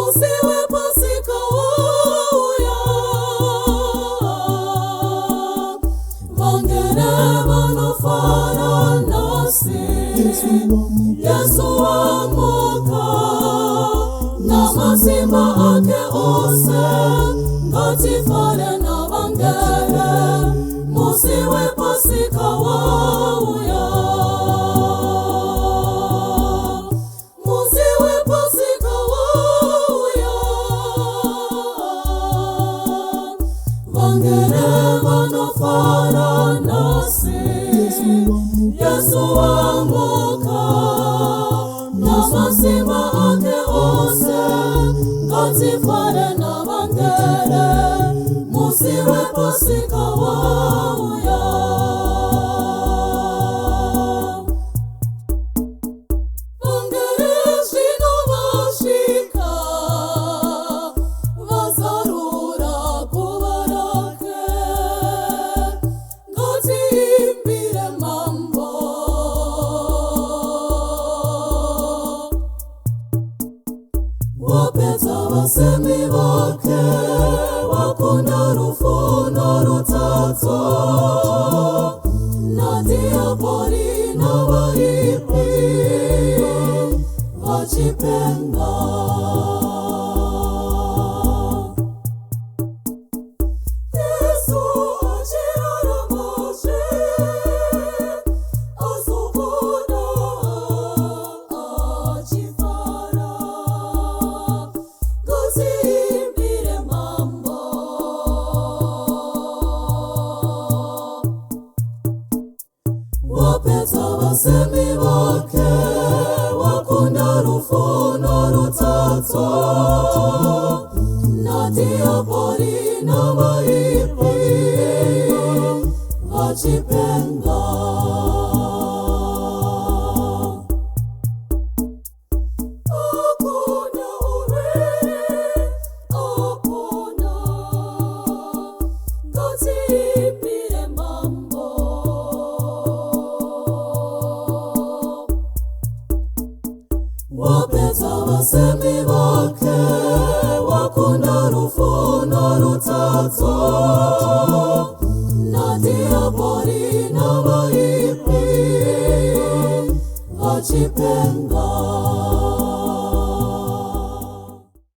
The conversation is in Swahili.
musiwe pasika wauya vangene vanofara nasi Yesu wamuka na mazima ake ose ngatifare na vangene musiwe pasika wauya musiwe pasika wauya vangene vanofara nasi Yesu wamuka na mazima ake ose ngatifare na vangene musiwe pasika wauya vangene zvino vasvika vazarura guva rake ngatiimbire mambo wapedza vasemi vake wakunda rufuno rutadzo nadiapori navaipi vachipenga Yesu achiraramaje azokona achifara ngatiimbire mambo wapedza vasemi vake wakunda rufuno rutadzo nadiapori navaipi vachipenga akuna urwere akuna ngatiimbire mambo wapedza vasemi vake wakunda rufuno rutadzo nadiapori navaipi vachipenga